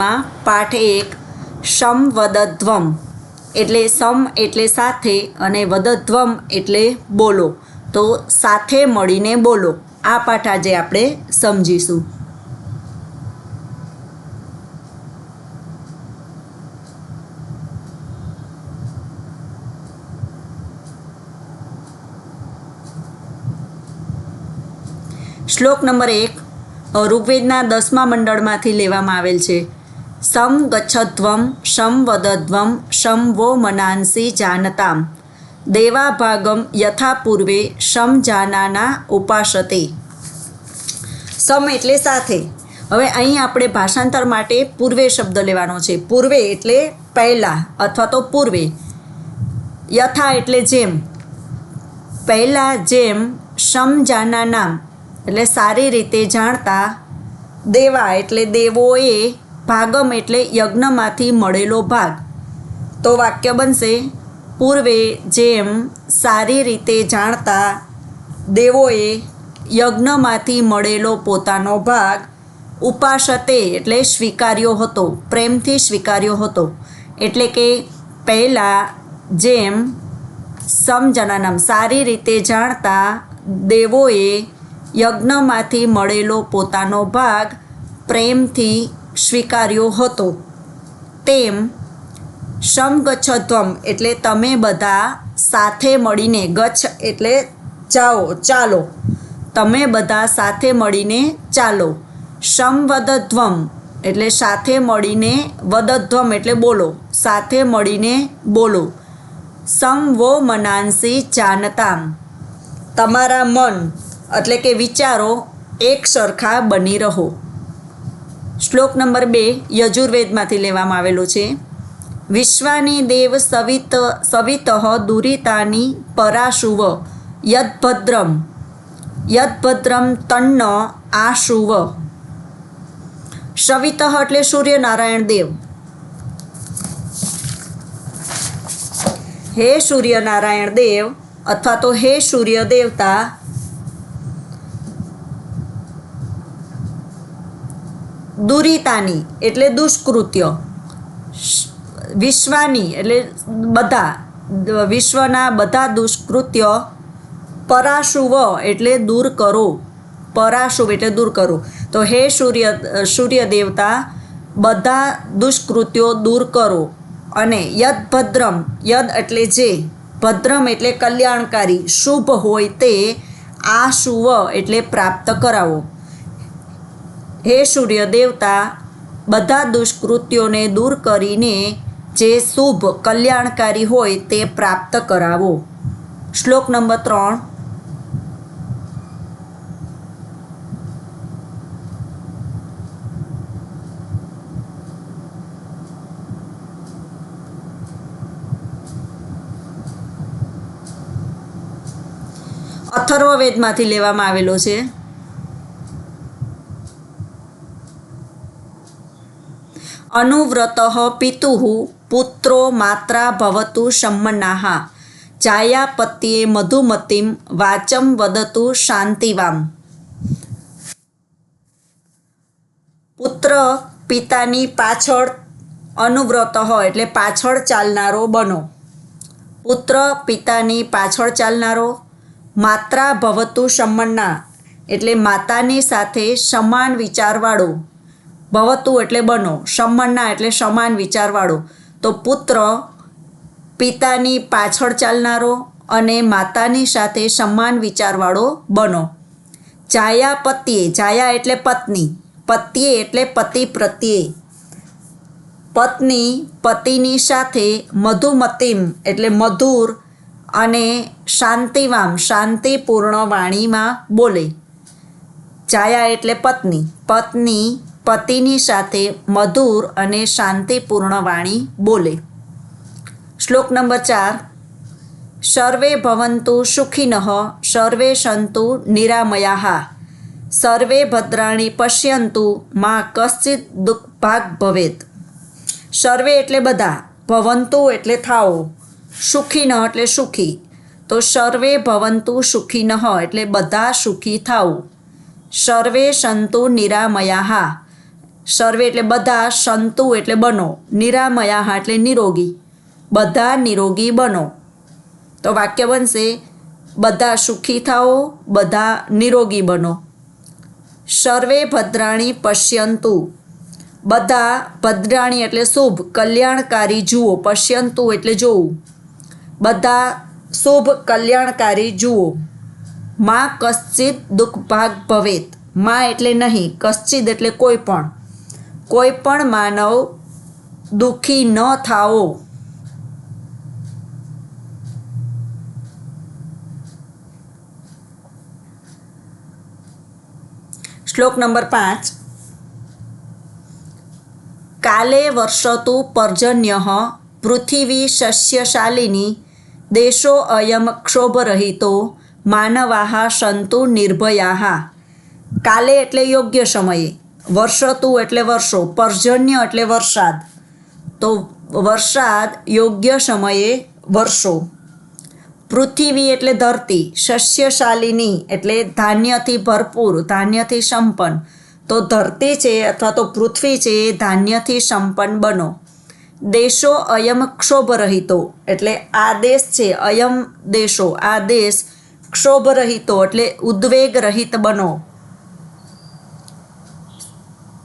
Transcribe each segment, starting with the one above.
પાઠ 1 સમવદધ્વમ એટલે સમ એટલે સાથે અને વદધ્વમ એટલે બોલો, તો સાથે મળીને બોલો. આ પાઠ આજે આપણે સમજીશું. શ્લોક નંબર 1 ઋગ્વેદના 10મા મંડળમાંથી લેવામાં આવેલ છે. સમ ગચ્છધ્વમ શમ વદધ્વમ શમ વો મનાંસી જાનતામ દેવાભાગમ યથા પૂર્વે શમ જાનાના ઉપાસતે. સમ એટલે સાથે. હવે અહીં આપણે ભાષાંતર માટે પૂર્વે શબ્દ લેવાનો છે. પૂર્વે એટલે પહેલાં અથવા તો પૂર્વે. યથા એટલે જેમ, પહેલાં જેમ, શમ જાનાનામ એટલે સારી રીતે જાણતા, દેવા એટલે દેવોએ, ભાગમ એટલે યજ્ઞમાંથી મળેલો ભાગ. તો વાક્ય બનશે પૂર્વે જેમ સારી રીતે જાણતા દેવોએ યજ્ઞમાંથી મળેલો પોતાનો ભાગ ઉપાસતે એટલે સ્વીકાર્યો હતો, પ્રેમથી સ્વીકાર્યો હતો. એટલે કે પહેલાં જેમ સમજનાનામ સારી રીતે જાણતા દેવોએ યજ્ઞમાંથી મળેલો પોતાનો ભાગ પ્રેમથી સ્વીકાર્યો હતો, તેમ સમગચ્છધ્વમ એટલે તમે બધા સાથે મળીને, ગચ્છ એટલે જાઓ, ચાલો, તમે બધા સાથે મળીને ચાલો. સમવદધ્વમ એટલે સાથે મળીને, વદધ્વમ એટલે બોલો, સાથે મળીને બોલો. સમ વો મનાંસી જાનતામ તમારા મન એટલે કે વિચારો એક સરખા બની રહો. શ્લોક નંબર 2 યજુર્વેદમાંથી લેવામાં આવેલો છે. વિશ્વાની દેવ સવિતઃ દુરિતાની પરાશુવ યદ્ભદ્રમ તન્ન આશુવ. સવિતઃ એટલે સૂર્યનારાયણ દેવ. હે સૂર્યનારાયણ દેવ અથવા તો હે સૂર્ય દેવતા, દુરિતાની એટલે દુષ્કૃત્ય, વિશ્વાની એટલે બધા, વિશ્વના બધા દુષ્કૃત્ય, પરાશુવ એટલે દૂર કરો, પરાશુવ એટલે દૂર કરો. તો હે સૂર્ય દેવતા, બધા દુષ્કૃત્યો દૂર કરો. અને યદ્ભદ્રમ, યદ એટલે જે, ભદ્રમ એટલે કલ્યાણકારી, શુભ હોય તે, આ શુવ એટલે પ્રાપ્ત કરાવો. હે સૂર્ય દેવતા, બધા દુષ્કૃત્યોને દૂર કરીને જે શુભ કલ્યાણકારી હોય તે પ્રાપ્ત કરાવો. શ્લોક નંબર 3 અથર્વવેદમાંથી લેવામાં આવેલો છે. અનુવ્રતઃ પિતુઃ પુત્રો માત્રા ભવતુ શમ્મનાઃ જાયાપત્યે મધુમતીમ વાચમ વદતુ શાંતિવામ. પુત્ર પિતાની પાછળ, અનુવ્રતઃ એટલે પાછળ ચાલનારો બનો. પુત્ર પિતાની પાછળ ચાલનારો, માત્રા ભવતુ શમ્મના એટલે માતાની સાથે સમાન વિચારવાળો, ભવતુ એટલે બનો, શમ્મના એટલે સમાન વિચારવાળો. તો પુત્ર પિતાની પાછળ ચાલનારો અને માતાની સાથે સમાન વિચારવાળો બનો. જાયાપત્યે, જાયા એટલે પત્ની, પત્યે એટલે પતિ પ્રત્યે, પત્ની પતિની સાથે, મધુમતીમ એટલે મધુર અને શાંતિવામ શાંતિપૂર્ણ વાણીમાં બોલે. જાયા એટલે પત્ની, પત્ની પતિની સાથે મધુર અને શાંતિપૂર્ણ વાણી બોલે. શ્લોક નંબર 4 સર્વે ભવન્તુ સુખિનઃ સર્વે સંતુ નિરામયાઃ સર્વે ભદ્રાણી પશ્યન્તુ મા કશ્ચિત દુઃખભાગ ભવેત. સર્વે એટલે બધા, ભવન્તુ એટલે થાઓ, સુખિનઃ એટલે સુખી. તો સર્વે ભવન્તુ સુખિનઃ એટલે બધા સુખી થાઓ. સર્વે સંતુ નિરામયાઃ સર્વે એટલે બધા, સંતુ એટલે બનો, નિરામયા એટલે નિરોગી, બધા નિરોગી બનો. તો વાક્ય બનશે બધા સુખી થાઓ, બધા નિરોગી બનો. સર્વે ભદ્રાણી પશ્યંતુ, બધા ભદ્રાણી એટલે શુભ, કલ્યાણકારી જુઓ, પશ્યંતુ એટલે જોવું, બધા શુભ કલ્યાણકારી જુઓ. માં કશ્ચિત દુઃખભાગ ભવેત, માં એટલે નહીં, કશ્ચિત એટલે કોઈ પણ માનવ દુઃખી ન થાઓ. શ્લોક નંબર 5. કાલે વર્ષતુ પર્જન્યઃ પૃથિવી શસ્યશાલિની દેશો અયમ ક્ષોભરહિતો માનવાહ સંતુ નિર્ભયાહ. કાલે એટલે યોગ્ય સમયે, વર્ષતુ એટલે વર્ષો, પર્જન્ય એટલે વરસાદ, તો વરસાદ યોગ્ય સમયે વર્ષો. પૃથ્વી એટલે ધરતી, શસ્યશાલિની એટલે ધાન્યથી ભરપૂર, ધાન્યથી સંપન્ન, તો ધરતી છે અથવા તો પૃથ્વી છે એ ધાન્યથી સંપન્ન બનો. દેશો અયમ ક્ષોભરહિતો એટલે આ દેશ છે, અયમ દેશો આ દેશ, ક્ષોભરહિતો એટલે ઉદ્વેગ રહિત બનો.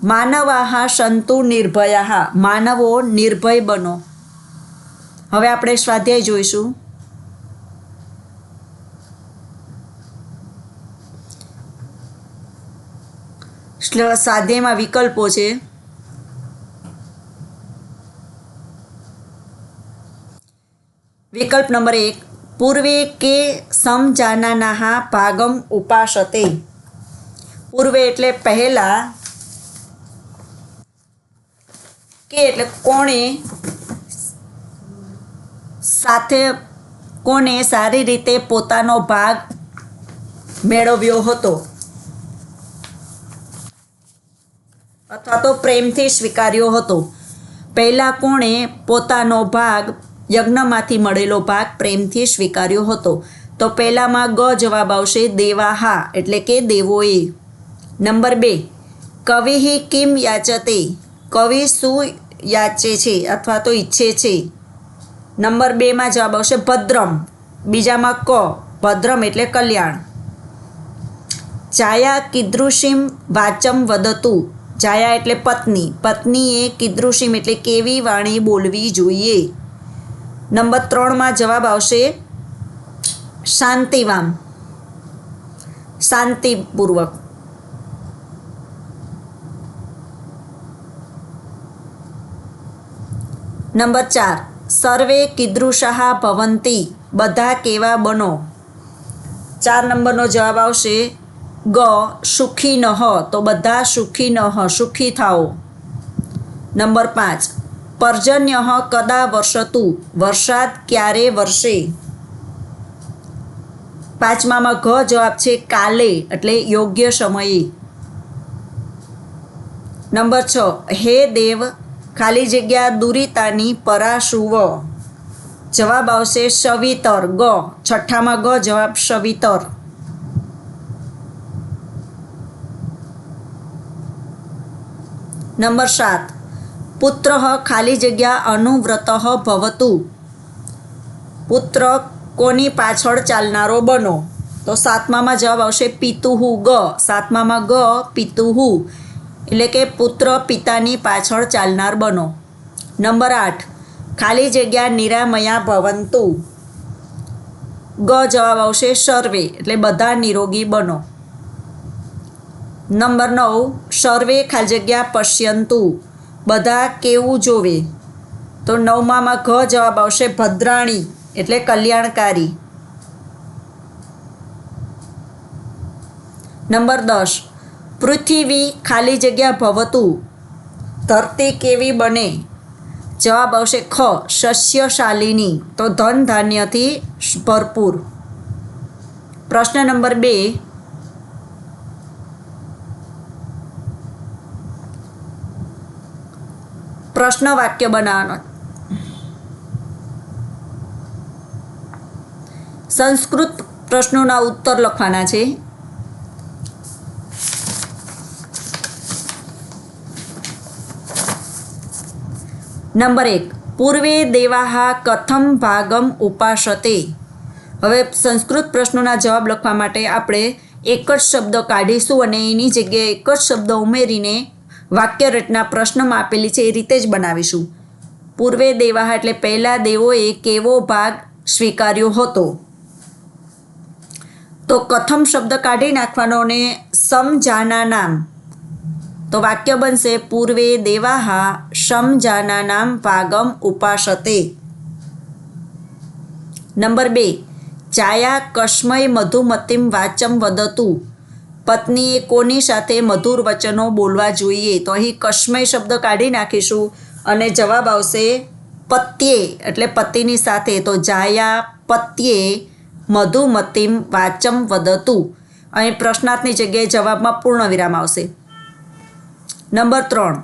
માનવાહ સંતુ નિર્ભયાહ, માનવો નિર્ભય બનો. હવે આપણે સ્વાધ્યાય જોઈશું. સ્વાધ્યાયમાં વિકલ્પો છે. વિકલ્પ નંબર 1, પૂર્વે કે સમજાનાનાહ ભાગમ ઉપાસતે. પૂર્વે એટલે પહેલા, કે એટલે કોણે સારી રીતે પોતાનો ભાગ મેળવ્યો હતો અથવા તો પ્રેમથી સ્વીકાર્યો હતો. પહેલાં કોણે પોતાનો ભાગ, યજ્ઞમાંથી મળેલો ભાગ પ્રેમથી સ્વીકાર્યો હતો. તો પહેલામાં ગ જવાબ આવશે, દેવાહા એટલે કે દેવોએ. નંબર 2, કવિ કિમ યાચતે, કવિ શું યાચે છે અથવા તો ઈચ્છે છે. નંબર 2માં જવાબ આવશે ભદ્રમ, બીજામાં ક, ભદ્રમ એટલે કલ્યાણ. જાયા કીદૃશીમ વાચમ વદતુ, જાયા એટલે પત્ની, પત્નીએ કીદૃશીમ એટલે કેવી વાણી બોલવી જોઈએ. નંબર 3માં જવાબ આવશે શાંતિવામ, શાંતિપૂર્વક. નંબર 4, સર્વે કીદૃશાહ ભવંતી, બધા કેવા બનો. 4 નંબરનો જવાબ આવશે ગ, સુખી નઃ, તો બધા સુખી નઃ, સુખી થાઓ. નંબર 5, પર્જન્યઃ કદા વર્ષતુ, વરસાદ ક્યારે વરસે. 5મામાં ઘ જવાબ છે કાલે એટલે યોગ્ય સમયે. નંબર 6, હે દેવ ખાલી જગ્યા દુરિતાની પરાશુવ, જવાબ આવશે સવિતર, ગ, 6માં ગ જવાબ સવિતર. નંબર 7, પુત્ર ખાલી જગ્યા અનુવ્રત ભવતુ, પુત્ર કોની પાછળ ચાલનારો બનો. તો 7મામાં જવાબ આવશે પિતુહુ, ગ, 7મામાં ગ પિતુહુ એટલે કે પુત્ર પિતાની પાછળ ચાલનાર બનો. નંબર 8, ખાલી જગ્યા નિરામયા ભવંતુ, ગ જવાબ આવશે સર્વે એટલે બધા નિરોગી બનો. નંબર 9, સર્વે ખાલી જગ્યા પશ્યંતુ, બધા કેવું જોવે. તો 9મામાં ઘ જવાબ આવશે ભદ્રાણી એટલે કલ્યાણકારી. નંબર 10, પૃથ્વી ખાલી જગ્યા ભવતુ, ધરતી કેવી બને. જવાબ આવશે ખ, શસ્યશાલિની, તો ધન ધાન્યથી ભરપૂર. પ્રશ્ન નંબર 2, પ્રશ્ન વાક્ય બનાવવાનો. સંસ્કૃત પ્રશ્નોના ઉત્તર લખવાના છે. નંબર 1, પૂર્વે દેવાહ કથમ ભાગમ ઉપાસતે. હવે સંસ્કૃત પ્રશ્નોના જવાબ લખવા માટે આપણે એક જ શબ્દ કાઢીશું અને એની જગ્યાએ એક જ શબ્દ ઉમેરીને વાક્ય રચના પ્રશ્નમાં આપેલી છે એ રીતે જ બનાવીશું. પૂર્વે દેવાહ એટલે પહેલા દેવોએ કેવો ભાગ સ્વીકાર્યો હતો. તો કથમ શબ્દ કાઢી નાખવાનો અને સમજાના નામ. તો વાક્ય બનશે પૂર્વે દેવાહ સમજાના નામ ભાગમ ઉપાસતે. નંબર 2, ચાયા કસ્મય મધુમતીમ વાચમ વદતુ. પત્નીએ કોની સાથે મધુર વચનો બોલવા જોઈએ. તો અહીં કસ્મય શબ્દ કાઢી નાખીશું અને જવાબ આવશે પત્યે એટલે પતિની સાથે. તો જાયા પત્યે મધુમતીમ વાચમ વદતુ. અહીં પ્રશ્નાર્થની જગ્યાએ જવાબમાં પૂર્ણ વિરામ આવશે. નંબર 3,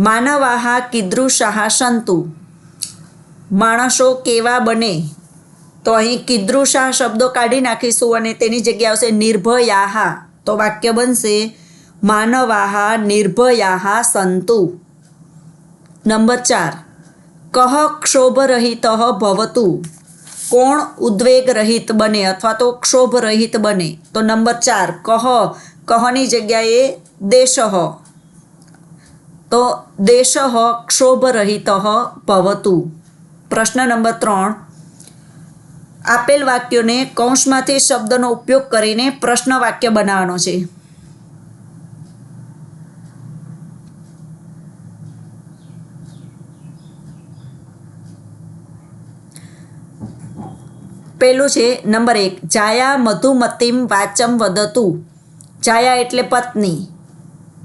માનવાહ કીદૃશાહ સંતુ. માણસો કેવા બને. તો અહીં કીદૃશા શબ્દો કાઢી નાખીશું અને તેની જગ્યાએ આવશે નિર્ભયાહ. તો વાક્ય બનશે માનવાહ નિર્ભયાહ સંતુ. નંબર 4, કહ ક્ષોભરહિત ભવતુ. કોણ ઉદ્વેગ રહિત બને અથવા તો ક્ષોભ રહિત બને. તો નંબર 4, કહની જગ્યાએ દેશઃ. તો દેશઃ ક્ષોભરહિત ભવતુ. પ્રશ્ન નંબર 3, આપેલ વાક્યોને કૌંસમાંથી શબ્દનો ઉપયોગ કરીને પ્રશ્ન વાક્ય બનાવવાનો છે. પહેલું છે નંબર 1, જાયા મધુમતીમ વાચમ વદતુ. જાયા એટલે પત્ની.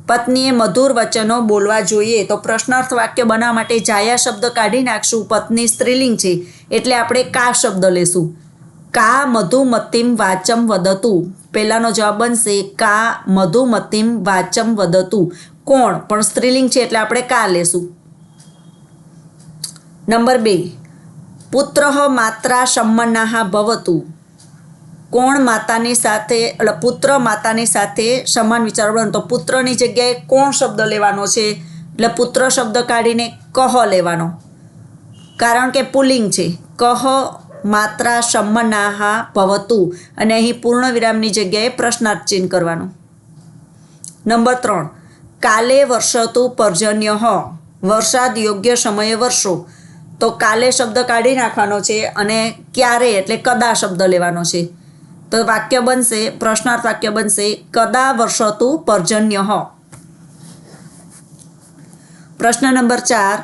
પત્નીએ મધુર વચનો બોલવા જોઈએ. તો પ્રશ્નાર્થ વાક્ય બનાવવા માટે જાયા શબ્દ કાઢી નાખશું. પત્ની સ્ત્રીલિંગ છે એટલે આપણે કા શબ્દ લેશું. કા મધુમતીમ વાચમ વદતુ. પહેલાનો જવાબ બનશે કા મધુમતીમ વાચમ વદતુ. કોણ પણ સ્ત્રીલિંગ છે એટલે આપણે કા લેશું. નંબર 2, પુત્ર માત્રા સંમન્નાહ ભવતુ. કોણ માતાની સાથે એટલે પુત્ર માતાની સાથે સમાન વિચારો બને. તો પુત્રની જગ્યાએ કોણ શબ્દ લેવાનો છે એટલે પુત્ર શબ્દ કાઢીને કહ લેવાનો. કારણ કે પુલ્લિંગ છે. કહ માત્રા સંમન્નાહ ભવતુ અને અહીં પૂર્ણ વિરામની જગ્યાએ પ્રશ્નાર્થ ચિહ્ન કરવાનું. નંબર 3, કાલે વર્ષતુ પર્જન્યઃ. વરસાદ યોગ્ય સમયે વરસો. તો કાલે શબ્દ કાઢી નાખવાનો છે અને ક્યારે એટલે કદા શબ્દ લેવાનો છે. તો વાક્ય બનશે પ્રશ્નાર્થ વાક્ય બનશે કદા વર્ષતુ પર્જન્યઃ. પ્રશ્ન નંબર 4,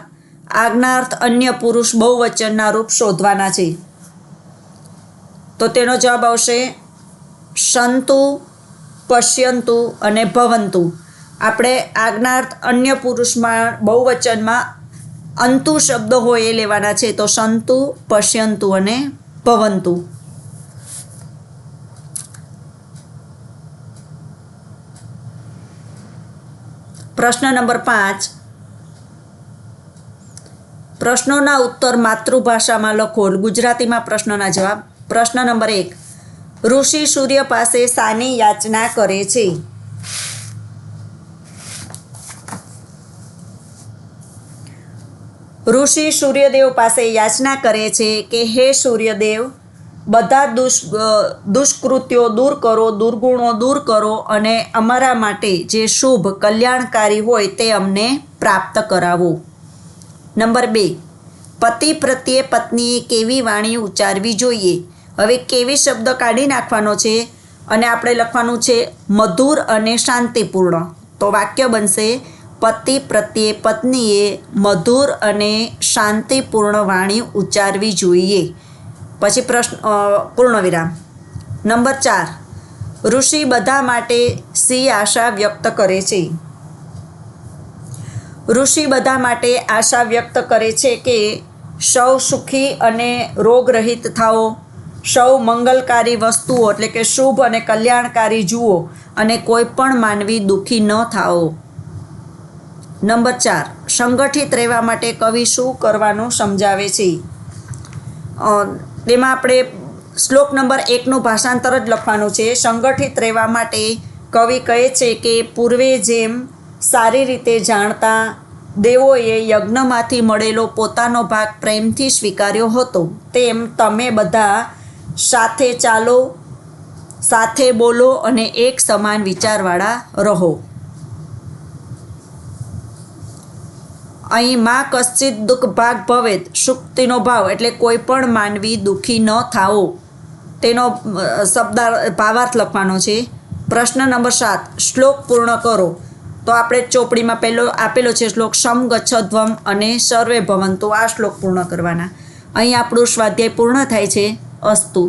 આજ્ઞાર્થ અન્ય પુરુષ બહુવચનના રૂપ શોધવાના છે. તો તેનો જવાબ આવશે સંતુ, પશ્યંતુ અને ભવંતુ. આપણે આજ્ઞાર્થ અન્ય પુરુષમાં બહુવચનમાં અંતુ શબ્દ હોય એ લેવાના છે. તો સંતુ, પશ્યંતુ અને ભવંતુ. પ્રશ્ન નંબર 5, પ્રશ્નોના ઉત્તર માતૃભાષામાં લખો. ગુજરાતીમાં પ્રશ્નોના જવાબ. પ્રશ્ન નંબર 1, ઋષિ સૂર્ય પાસે શાની યાચના કરે છે. ઋષિ સૂર્યદેવ પાસે યાચના કરે છે કે હે સૂર્યદેવ, બધા દુષ્કૃત્યો દૂર કરો, દુર્ગુણો દૂર કરો અને અમારા માટે જે શુભ કલ્યાણકારી હોય તે અમને પ્રાપ્ત કરાવો. નંબર 2, પતિ પ્રત્યે પત્નીએ કેવી વાણી ઉચ્ચારવી જોઈએ. હવે કેવી શબ્દ કાઢી નાખવાનો છે અને આપણે લખવાનું છે મધુર અને શાંતિપૂર્ણ. તો વાક્ય બનશે પતિ પ્રત્યે પત્નીએ મધુર અને શાંતિપૂર્ણ વાણી ઉચ્ચારવી જોઈએ. પછી પ્રશ્ન પૂર્ણ વિરામ. નંબર 4, ઋષિ બધા માટે સી આશા વ્યક્ત કરે છે. ઋષિ બધા માટે આશા વ્યક્ત કરે છે કે સૌ સુખી અને રોગરહિત થાઓ, સૌ મંગલકારી વસ્તુઓ એટલે કે શુભ અને કલ્યાણકારી જુઓ અને કોઈ પણ માનવી દુઃખી ન થાઓ. નંબર 4, સંગઠિત રહેવા માટે કવિ શું કરવાનું સમજાવે છે. તેમાં આપણે શ્લોક નંબર 1નું ભાષાંતર જ લખવાનું છે. સંગઠિત રહેવા માટે કવિ કહે છે કે પૂર્વે જેમ સારી રીતે જાણતા, દેવોએ યજ્ઞમાંથી મળેલો પોતાનો ભાગ પ્રેમથી સ્વીકાર્યો હતો, તેમ તમે બધા સાથે ચાલો, સાથે બોલો અને એક સમાન વિચારવાળા રહો. અહીં માં કશ્ચિત દુઃખ ભાગ ભવેત, સુક્તિનો ભાવ એટલે કોઈ પણ માનવી દુઃખી ન થાવો, તેનો ભાવાર્થ લખવાનો છે. પ્રશ્ન નંબર 7, શ્લોક પૂર્ણ કરો. તો આપણે ચોપડીમાં પહેલો આપેલો છે શ્લોક શમ ગચ્છધ્વમ અને સર્વે ભવંતુ. આ શ્લોક પૂર્ણ કરવાના. અહીં આપણું સ્વાધ્યાય પૂર્ણ થાય છે. અસ્તુ.